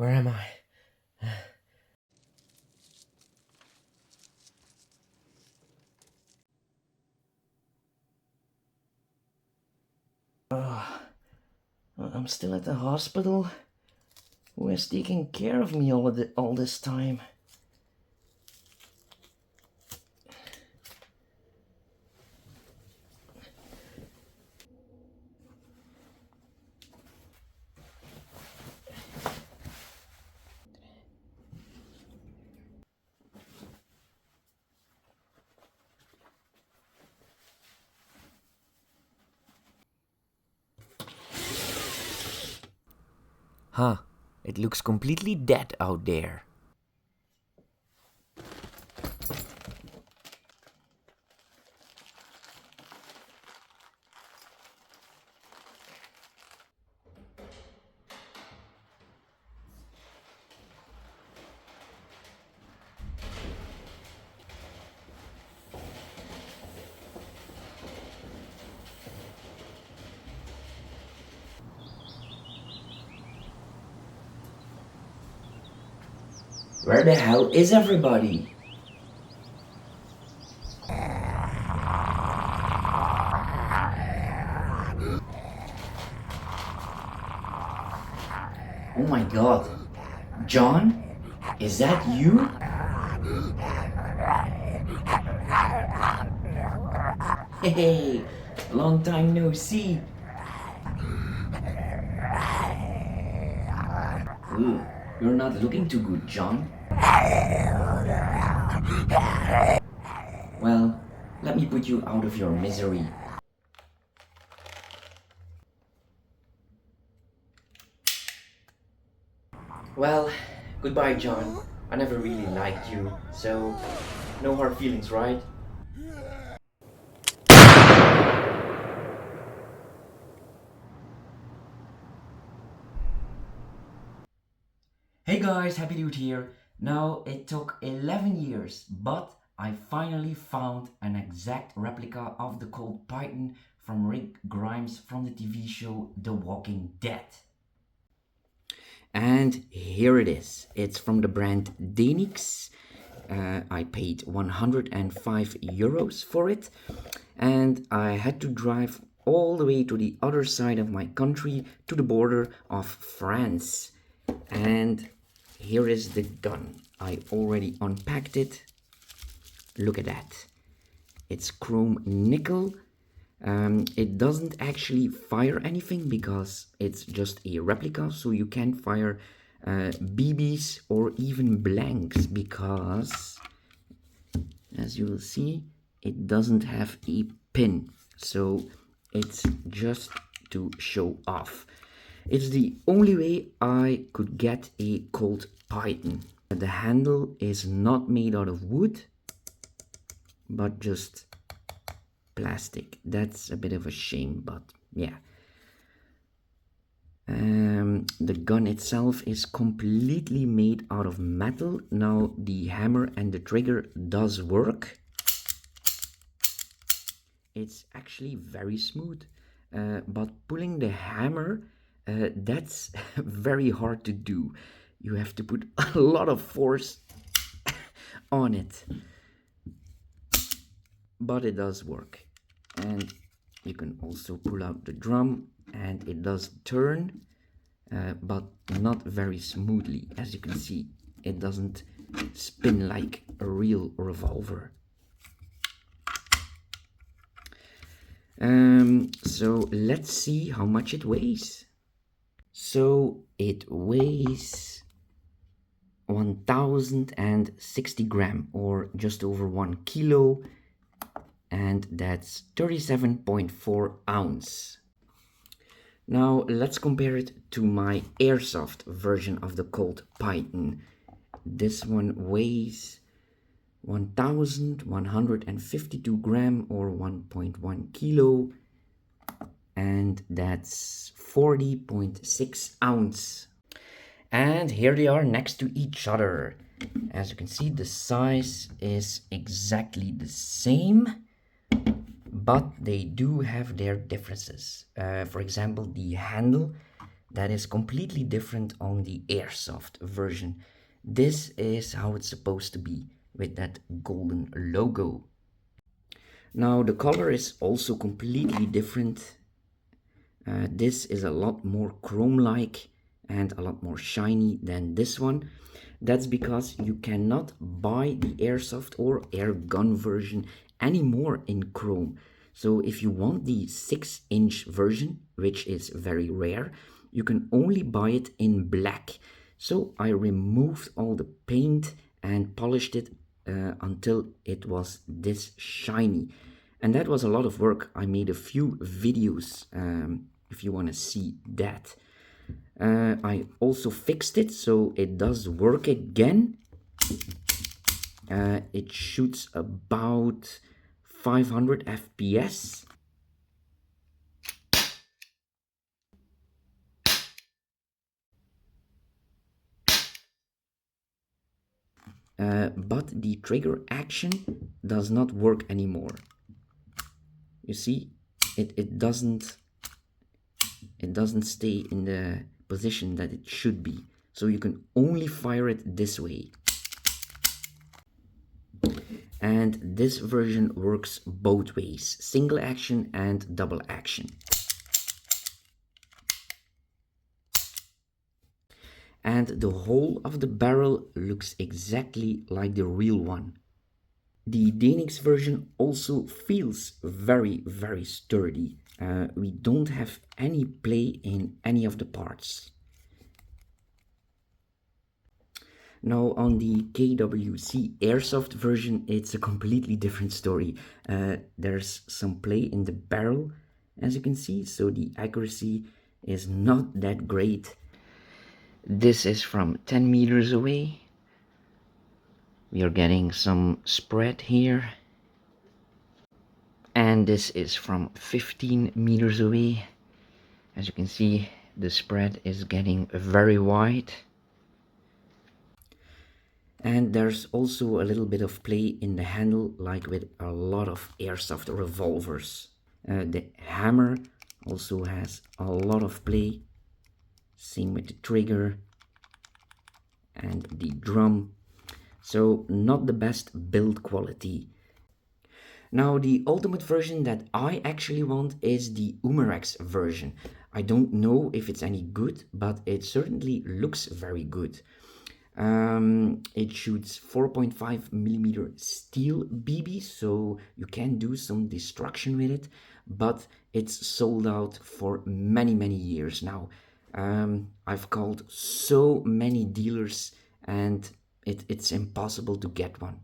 Where am I? I'm still at the hospital. Who is taking care of me all this time? Huh, it looks completely dead out there. Where the hell is everybody? Oh my god. John? Is that you? Hey, long time no see. Ooh, you're not looking too good, John. Well, let me put you out of your misery. Well, goodbye, John. I never really liked you, so no hard feelings, right? Hey guys, HappyDude here. Now, it took 11 years, but I finally found an exact replica of the Colt Python from Rick Grimes from the TV show The Walking Dead. And here it is. It's from the brand Denix. I paid 105 euros for it, and I had to drive all the way to the other side of my country, to the border of France. And here is the gun. I already unpacked it. Look at that. It's chrome nickel. It doesn't actually fire anything because it's just a replica, so you can't fire BBs or even blanks because, as you will see, it doesn't have a pin, so it's just to show off. It's the only way I could get a Colt Python. The handle is not made out of wood, but just plastic. That's a bit of a shame, but yeah. The gun itself is completely made out of metal. Now the hammer and the trigger does work. It's actually very smooth, but pulling the hammer, that's very hard to do. You have to put a lot of force on it, but it does work. And you can also pull out the drum and it does turn, but not very smoothly. As you can see, it doesn't spin like a real revolver. So let's see how much it weighs. So it weighs 1060 gram, or just over 1 kilo, and that's 37.4 ounce. Now let's compare it to my airsoft version of the Colt Python. This one weighs 1152 gram, or 1.1 kilo, and that's 40.6 ounce. And here they are next to each other. As you can see, the size is exactly the same, but they do have their differences. For example, the handle, that is completely different on the airsoft version. This is how it's supposed to be with that golden logo. Now the color is also completely different. This is a lot more chrome-like and a lot more shiny than this one. That's because you cannot buy the airsoft or air gun version anymore in chrome. So if you want the 6-inch version, which is very rare, you can only buy it in black. So I removed all the paint and polished it until it was this shiny. And that was a lot of work. I made a few videos if you want to see that. I also fixed it so it does work again. It shoots about 500 FPS. But the trigger action does not work anymore. You see, it doesn't stay in the position that it should be. So you can only fire it this way. And this version works both ways, single action and double action. And the whole of the barrel looks exactly like the real one. The Denix version also feels very, very sturdy. We don't have any play in any of the parts. Now on the KWC Airsoft version, it's a completely different story. There's some play in the barrel, as you can see, so the accuracy is not that great. This is from 10 meters away. We are getting some spread here. And this is from 15 meters away. As you can see, the spread is getting very wide. And there's also a little bit of play in the handle, like with a lot of airsoft revolvers. The hammer also has a lot of play. Same with the trigger and the drum. So not the best build quality. Now the ultimate version that I actually want is the Umerax version. I don't know if it's any good, but it certainly looks very good. It shoots 4.5 millimeter steel BB, so you can do some destruction with it, but it's sold out for many years now. I've called so many dealers and it's impossible to get one.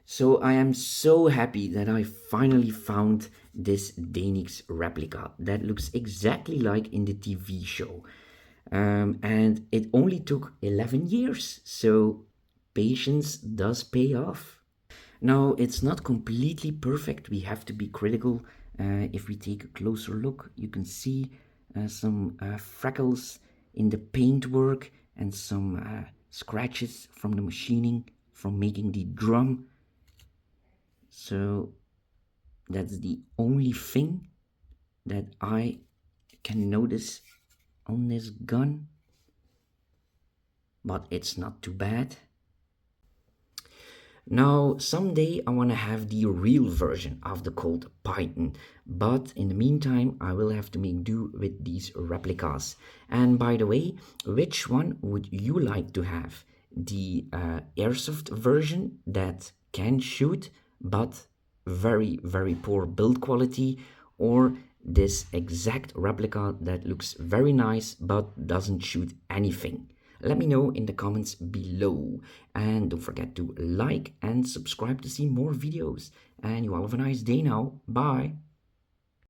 So I am so happy that I finally found this Denix replica that looks exactly like in the TV show. And it only took 11 years, so patience does pay off. Now, it's not completely perfect. We have to be critical. If we take a closer look, you can see some freckles in the paintwork and some scratches from the machining from making the drum. So that's the only thing that I can notice on this gun, but it's not too bad. Now someday I want to have the real version of the Colt Python, but in the meantime I will have to make do with these replicas. And by the way, which one would you like to have? The airsoft version that can shoot but very poor build quality, or this exact replica that looks very nice but doesn't shoot anything? Let me know in the comments below, and don't forget to like and subscribe to see more videos. And you all have a nice day now. Bye.